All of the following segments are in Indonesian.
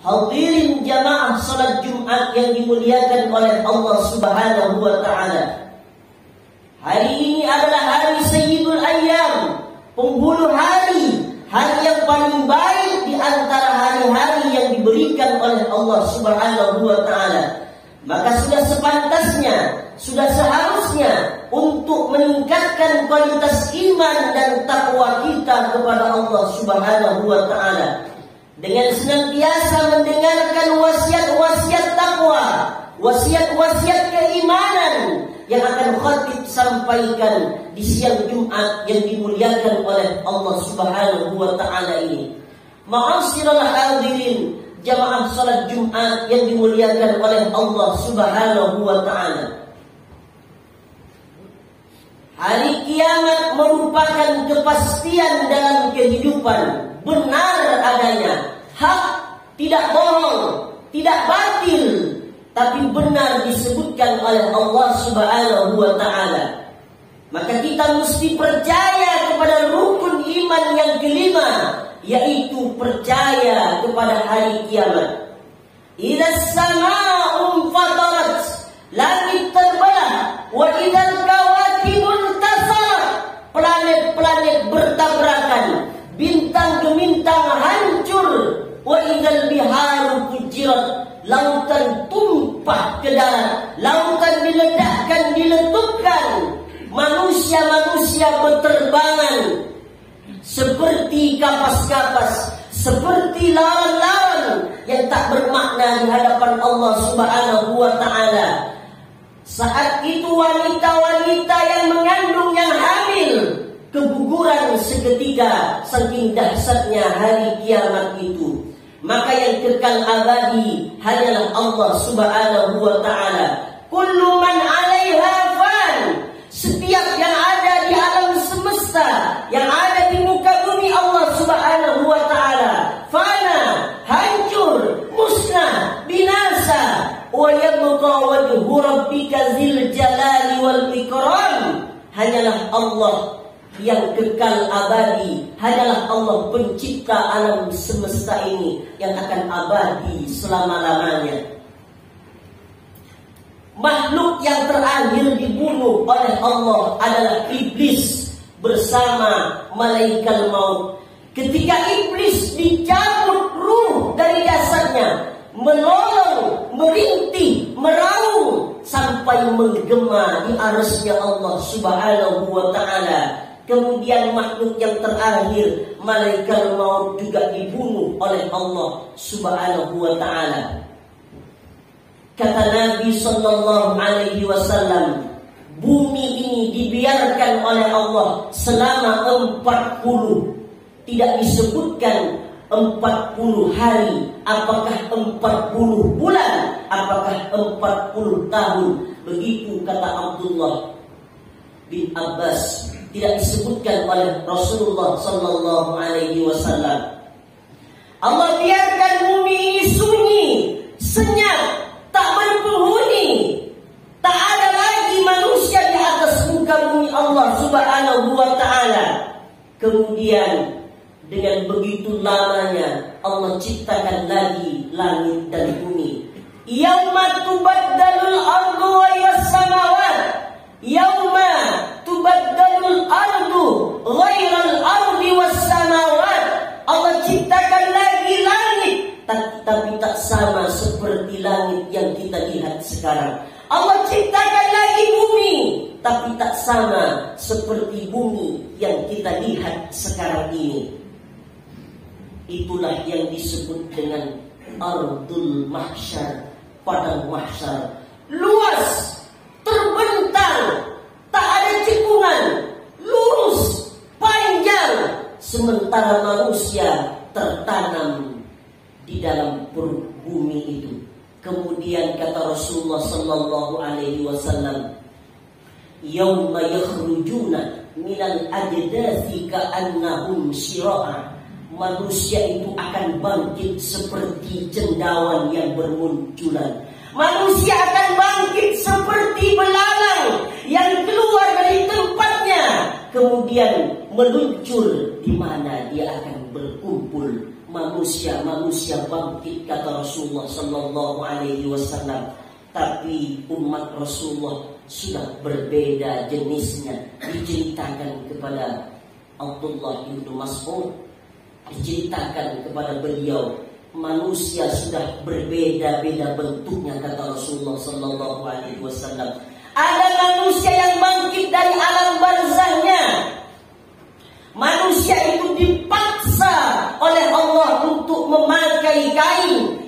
Hadirin jamaah salat Jumat yang dimuliakan oleh Allah Subhanahu wa taala. Hari ini adalah hari Sayyidul Ayyam, penghulu hari, hari yang paling baik di antara hari-hari yang diberikan oleh Allah Subhanahu wa taala. Maka sudah sepantasnya, sudah seharusnya untuk meningkatkan kualitas iman dan takwa kita kepada Allah Subhanahu wa taala dengan senantiasa mendengarkan wasiat-wasiat takwa, wasiat-wasiat keimanan yang akan khatib sampaikan di siang Jumat yang dimuliakan oleh Allah Subhanahu wa taala ini. Ma'asyiral hadirin, jamaah salat Jumat yang dimuliakan oleh Allah Subhanahu wa taala. Hari kiamat merupakan kepastian dalam kehidupan, benar adanya, hak, tidak bohong, tidak batil, tapi benar disebutkan oleh Allah Subhanahu wa taala. Maka kita mesti percaya kepada rukun iman yang kelima, yaitu percaya kepada hari kiamat. Idzas samaa'u fatarat, langit terbelah, wa idzal kawakibun tasarat, planet-planet bertabrakan, bintang gemintang hancur, wa idzal biharu fujirat, lautan tumpah ke darat, lautan diledakkan, diletupkan, manusia-manusia berterbangan seperti kapas-kapas, seperti lawan-lawan yang tak bermakna di hadapan Allah Subhanahu wa taala. Saat itu wanita-wanita yang mengandung, yang hamil, keguguran seketika saking dahsyatnya hari kiamat itu. Maka yang kekal abadi hanyalah Allah Subhanahu wa taala. Kullu man 'alaiha fan. Setiap yang ada di alam semesta, yang ada di muka bumi Allah Subhanahu wa taala, fana, hancur, musnah, binasa. Wa yabqa wajhu rabbika dzil jalali wal ikram. Hanyalah Allah yang kekal abadi, hanyalah Allah pencipta alam semesta ini yang akan abadi selama-lamanya. Makhluk yang terakhir dibunuh oleh Allah adalah iblis bersama malaikat maut. Ketika iblis dicabut ruh dari jasadnya, melolong, merintih, meraung sampai menggema di arasnya Allah Subhanahu wa taala. Kemudian makhluk yang terakhir, malaikat maut, juga dibunuh oleh Allah Subhanahu wa taala. Kata Nabi sallallahu alaihi wasallam, bumi ini dibiarkan oleh Allah selama 40. Tidak disebutkan 40 hari, apakah 40 bulan, apakah 40 tahun. Begitu kata Abdullah bin Abbas. Tidak disebutkan oleh Rasulullah sallallahu alaihi wasallam. Allah biarkan bumi ini sunyi, senyap, tak berpenghuni. Tak ada lagi manusia di atas muka bumi Allah Subhanahu wa taala. Kemudian dengan begitu lamanya Allah ciptakan lagi langit dan bumi. Yauma tubaddalul ardu wa samawat. Yauma tubaddalul ardu ghairal ardi was samawat. Allah ciptakan lagi langit, tapi tak sama seperti langit yang kita lihat sekarang. Allah ciptakan lagi bumi, tapi tak sama seperti bumi yang kita lihat sekarang ini. Itulah yang disebut dengan Ardul Mahsyar, padang mahsyar. Luas, terbentang, tak ada cekungan, lurus, panjang, sementara manusia tertanam di dalam perut bumi itu. Kemudian kata Rasulullah sallallahu alaihi wasallam, yauma yakhrujuna minal ajdathi ka'annahum syira'a. Manusia itu akan bangkit seperti cendawan yang bermunculan. Manusia akan bangkit seperti belalang yang keluar dari tempatnya, kemudian meluncur di mana dia akan berkumpul manusia bangkit, kata Rasulullah sallallahu alaihi wasallam. Tapi umat Rasulullah sudah berbeda jenisnya. Diceritakan kepada Abdullah bin Mas'ud, diceritakan kepada beliau, manusia sudah berbeda-beda bentuknya, kata Rasulullah sallallahu alaihi wasallam. Ada manusia yang bangkit dari alam barzahnya. Manusia itu dipaksa oleh Allah untuk memakai kain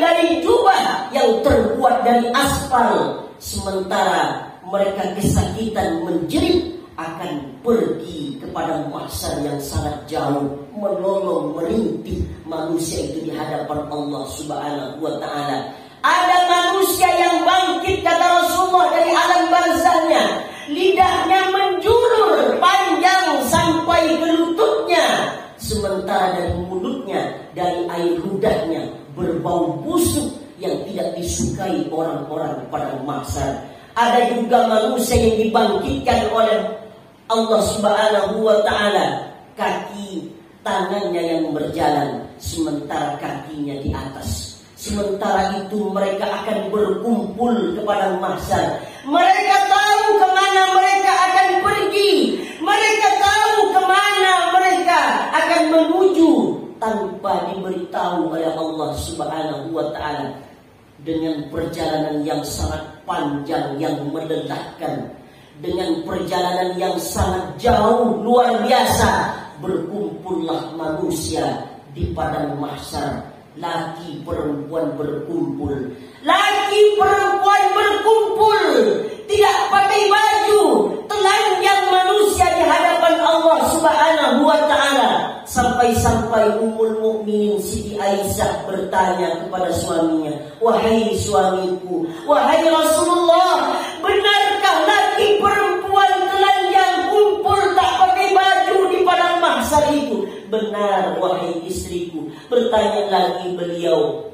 dari jubah yang terbuat dari aspal, sementara mereka kesakitan menjerit akan pergi kepada mahsyar yang sangat jauh, melolong merintih manusia itu di hadapan Allah Subhanahu wa taala. Ada manusia yang bangkit, kata Rasulullah, dari alam barzahnya, lidahnya menjulur panjang sampai ke lututnya, sementara dari mulutnya, dari air ludahnya berbau busuk yang tidak disukai orang-orang pada mahsyar. Ada juga manusia yang dibangkitkan oleh Allah Subhanahu wa taala, kaki tangannya yang berjalan, sementara kakinya di atas. Sementara itu mereka akan berkumpul kepada mahsyar. Mereka tahu kemana mereka akan pergi. Mereka tahu kemana mereka akan menuju tanpa diberitahu oleh Allah Subhanahu wa taala. Dengan perjalanan yang sangat panjang, yang melelahkan, dengan perjalanan yang sangat jauh, luar biasa, berkumpullah manusia di padang mahsyar. Laki perempuan berkumpul, laki perempuan berkumpul, tidak pakai baju, telanjang manusia di hadapan Allah Subhanahu wa taala. Sampai-sampai Ummul Mukminin Siti Aisyah bertanya kepada suaminya, "Wahai suamiku, wahai Rasulullah, benarkah laki perempuan telanjang kumpul tak pakai baju di padang mahsyar itu?" "Benar, wahai istriku." Bertanya lagi beliau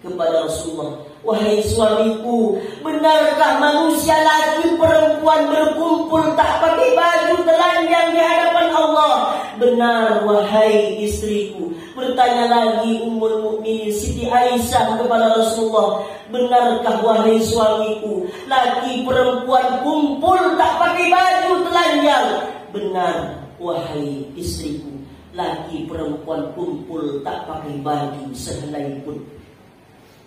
kepada Rasulullah, "Wahai suamiku, benarkah manusia laki perempuan berkumpul tak pakai baju telanjang di hadapan Allah?" "Benar, wahai istriku." Bertanya lagi Ummul Mukminin Siti Aisyah kepada Rasulullah, "Benarkah wahai suamiku, laki perempuan kumpul tak pakai baju telanjang?" "Benar, wahai istriku, laki perempuan kumpul tak pakai baju sehelai pun."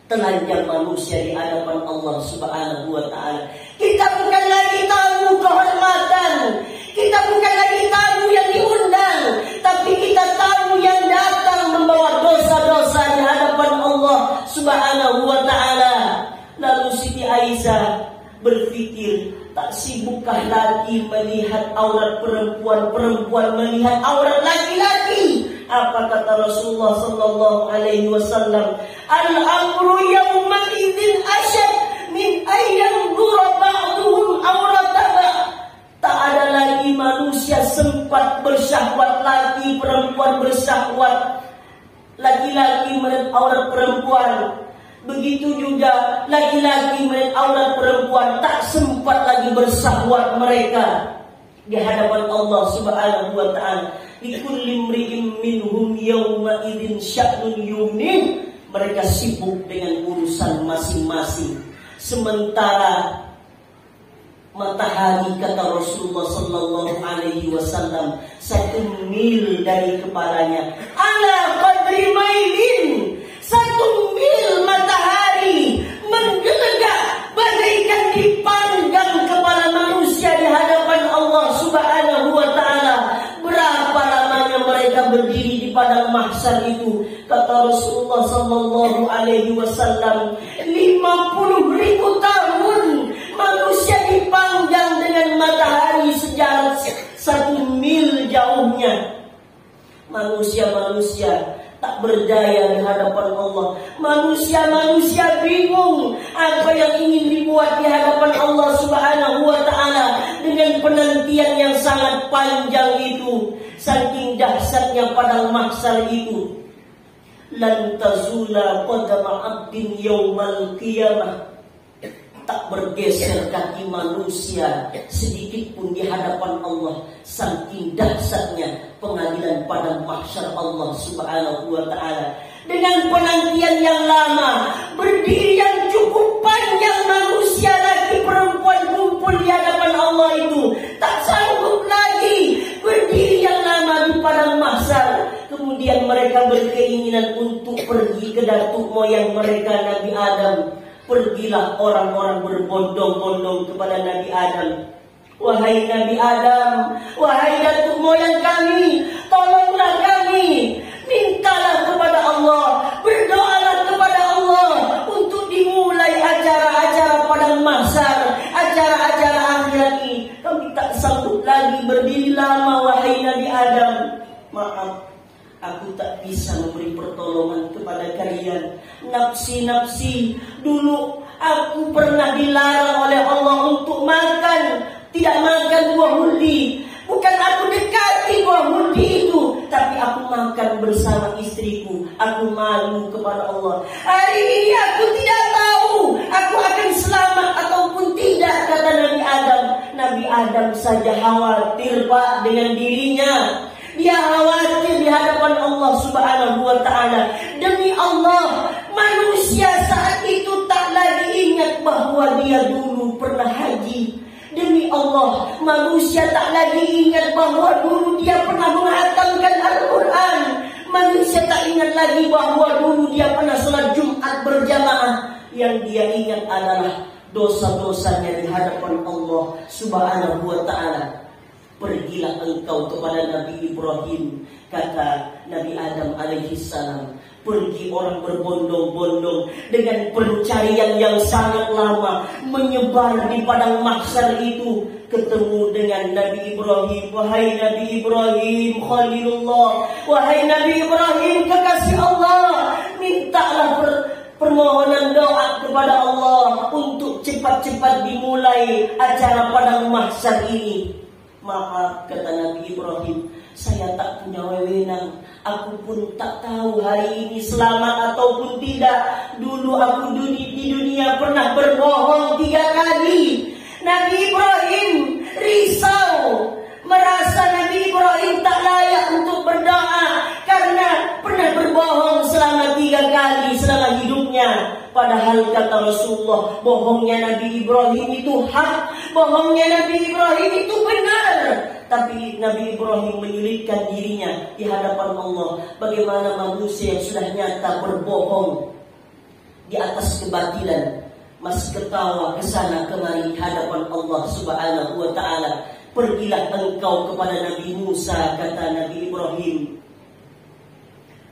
Telanjang manusia di hadapan Allah Subhanahu wa taala. Kita bukan lagi tamu kehormatan, kita bukan lagi tamu yang diundang, tapi kita tamu yang datang membawa dosa-dosa di hadapan Allah Subhanahu wa taala. Lalu Siti Aisyah berpikir, tak sibukkah laki melihat aurat perempuan, perempuan melihat aurat laki-laki? Apa kata Rasulullah sallallahu alaihi wasallam? "Al-amru yawma idzin asyad min ayyan ghura ba'duhum aurataba." Tak ada lagi manusia sempat bersyahwat, laki perempuan bersyahwat, laki-laki melihat aurat perempuan. Begitu juga laki-laki melihat aurat perempuan, tak sempat lagi bersyahwat mereka di hadapan Allah Subhanahu wa taala. Likulli imri'in minhum yawma idzin sya'nun yughni. Mereka sibuk dengan urusan masing-masing. Sementara matahari, kata Rasulullah sallallahu alaihi wasallam, 1 mil dari kepalanya. Ala qadri mailin, 1 mil matahari menggelegak bagaikan dipanggang kepala manusia di hadapan Allah Subhanahu wa taala. Berapa lamanya mereka berdiri di padang mahsyar itu? Kata Rasulullah sallallahu alaihi wasallam, 50.000 tahun manusia dipanggang dengan matahari sejarak 1 mil jauhnya. Manusia-manusia tak berdaya di hadapan Allah. Manusia-manusia bingung apa yang ingin dibuat di hadapan Allah Subhanahu wa taala dengan penantian yang sangat panjang itu. Saking dahsyatnya padang mahsyar itu. Lan tazula qadama 'abdin yaumal qiyamah. Tak tak bergeser kaki manusia sedikit pun di hadapan Allah. Saking dahsyatnya pengadilan pada mahsyar Allah Subhanahu wa ta'ala. Dengan penantian yang lama, berdiri yang cukup panjang, manusia laki perempuan kumpul di hadapan Allah itu tak sanggup lagi berdiri yang lama di padang mahsyar. Kemudian mereka berkeinginan untuk pergi ke datuk moyang mereka, Nabi Adam. Pergilah orang-orang berbondong-bondong kepada Nabi Adam. Wahai Nabi Adam, wahai datuk moyang kami, tolonglah kami. Mintalah kepada Allah, berdoalah kepada Allah untuk dimulai acara-acara padang mahsyar, acara-acara akhirat ini. Kami tak sanggup lagi berdiri lama, wahai Nabi Adam. Maaf, aku tak bisa memberi pertolongan kepada kalian. Nafsi-nafsi, dulu aku pernah dilarang oleh Allah untuk makan, tidak makan buah huldi. Bukan aku dekati buah huldi itu, tapi aku makan bersama istriku. Aku malu kepada Allah. Hari ini aku tidak tahu aku akan selamat ataupun tidak, kata Nabi Adam. Nabi Adam saja khawatir, Pak, dengan dirinya. Dia khawatir di hadapan Allah Subhanahu wa ta'ala. Demi Allah, manusia saat itu tak lagi ingat bahwa dia dulu pernah haji. Demi Allah, manusia tak lagi ingat bahwa dulu dia pernah menghatamkan Al-Quran. Manusia tak ingat lagi bahwa dulu dia pernah sholat Jumat berjamaah. Yang dia ingat adalah dosa-dosanya di hadapan Allah Subhanahu wa ta'ala. Pergilah engkau kepada Nabi Ibrahim, kata Nabi Adam alaihi salam. Pergi orang berbondong-bondong dengan pencarian yang sangat lama, menyebar di padang mahsyar itu. Ketemu dengan Nabi Ibrahim. Wahai Nabi Ibrahim Khalilullah, wahai Nabi Ibrahim kekasih Allah, mintalah permohonan doa kepada Allah untuk cepat-cepat dimulai acara padang mahsyar ini. Maaf, kata Nabi Ibrahim, saya tak punya wewenang. Aku pun tak tahu hari ini selamat ataupun tidak. Dulu aku di dunia pernah berbohong 3 kali. Nabi Ibrahim risau, merasa Nabi Ibrahim tak layak untuk berdoa karena pernah berbohong selama 3 kali selama hidupnya. Padahal kata Rasulullah, bohongnya Nabi Ibrahim itu hak, bohongnya Nabi Ibrahim itu benar. Tapi Nabi Ibrahim menyulitkan dirinya di hadapan Allah. Bagaimana manusia yang sudah nyata berbohong di atas kebatilan, masih ketawa kesana kemari di hadapan Allah Subhanahu wa ta'ala. Pergilah engkau kepada Nabi Musa, kata Nabi Ibrahim.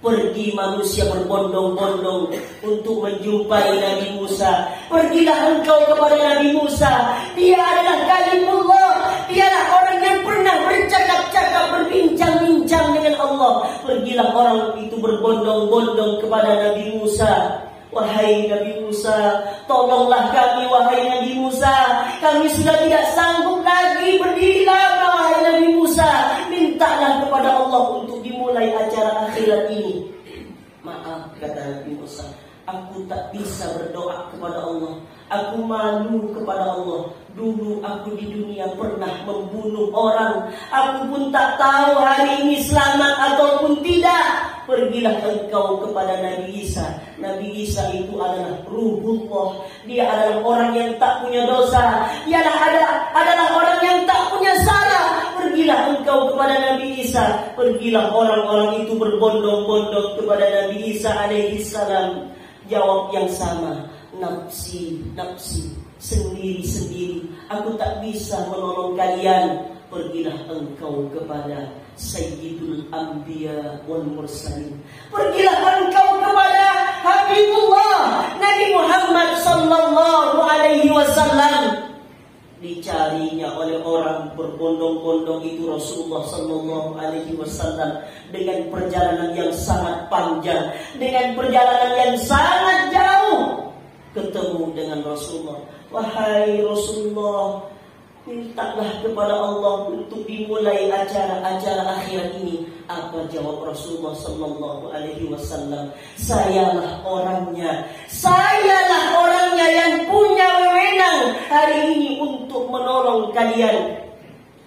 Pergi manusia berbondong-bondong untuk menjumpai Nabi Musa. Pergilah engkau kepada Nabi Musa. Dia adalah kalimullah. Dialah orang yang pernah bercakap-cakap, berbincang-bincang dengan Allah. Pergilah orang itu berbondong-bondong kepada Nabi Musa. Wahai Nabi Musa, tolonglah kami, wahai Nabi Musa. Kami sudah tidak sanggup lagi berdiri lama, wahai Nabi Musa. Mintalah kepada Allah untuk dimulai acara akhirat ini. Maaf, kata Nabi Musa, aku tak bisa berdoa kepada Allah. Aku malu kepada Allah. Dulu aku di dunia pernah membunuh orang. Aku pun tak tahu hari ini selamat ataupun tidak. Pergilah engkau kepada Nabi Isa. Nabi Isa itu adalah Ruhullah. Dia adalah orang yang tak punya dosa. Dia adalah orang yang tak punya salah. Pergilah engkau kepada Nabi Isa. Pergilah orang-orang itu berbondong-bondong kepada Nabi Isa alaihi salam. Jawab yang sama, nafsi, nafsi, sendiri-sendiri. Aku tak bisa menolong kalian. Pergilah engkau kepada Sayyidul Anbiya wal Mursalin. Pergilah engkau kepada Habibullah Nabi Muhammad sallallahu alaihi wasallam. Dicarinya oleh orang berbondong-bondong itu Rasulullah sallallahu alaihi wasallam dengan perjalanan yang sangat panjang, dengan perjalanan yang sangat jauh. Ketemu dengan Rasulullah. Wahai Rasulullah, mintalah kepada Allah untuk dimulai acara-acara akhirat ini. Apa jawab Rasulullah sallallahu alaihi wasallam? Sayalah orangnya yang punya wewenang hari ini untuk menolong kalian.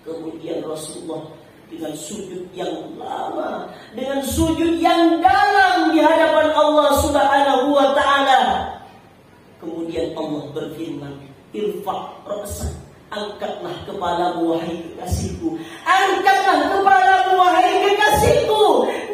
Kemudian Rasulullah dengan sujud yang lama, dengan sujud yang dalam di hadapan Allah Subhanahu wa taala. Kemudian Allah berfirman, "Irfa' ra'sak." Angkatlah kepalamu wahai kekasihku. Angkatlah kepalamu wahai kekasihku.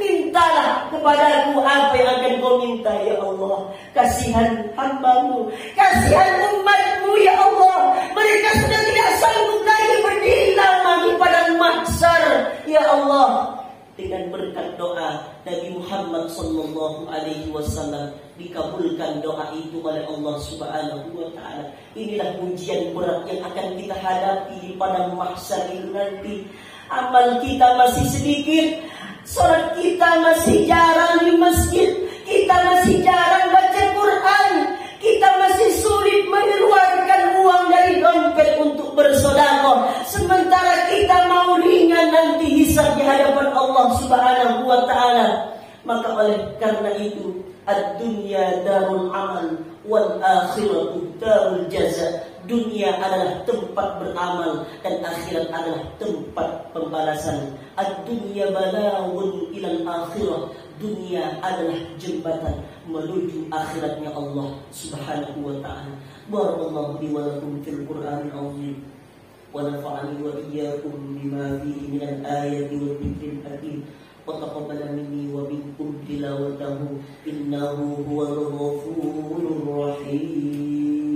Mintalah kepadaku apa yang akan kau minta ya Allah. Kasihan hambamu, kasihan umatmu ya Allah. Mereka sudah tidak sanggup lagi berdiri lama di padang mahsyar ya Allah. Dengan berkat doa Nabi Muhammad sallallahu alaihi wasallam dikabulkan doa itu oleh Allah Subhanahu wa taala. Inilah ujian berat yang akan kita hadapi di padang mahsyar itu nanti. Amal kita masih sedikit, salat kita masih jarang di masjid, kita masih jarang baca Quran, kita masih sulit mengeluarkan uang dari dompet untuk bersedekah. Sementara kita mau ringan nanti hisab di hadapan Allah Subhanahu wa taala. Maka oleh karena itu, ad-dunya darul amal wal akhiratu darul jaza. Dunia adalah tempat beramal dan akhirat adalah tempat pembalasan. Ad-dunya balawun ilal akhirah. Dunia adalah jembatan menuju akhiratnya Allah Subhanahu wa taala. Barakallahu li wa lakum fil Qur'anil azim. Wa nafa'ani wa iyyakum bima fihi minal ayati wal dhikril hakim. Wa taqabbala minni wa minkum tilawatahu innahu huwal ghafurur rahim.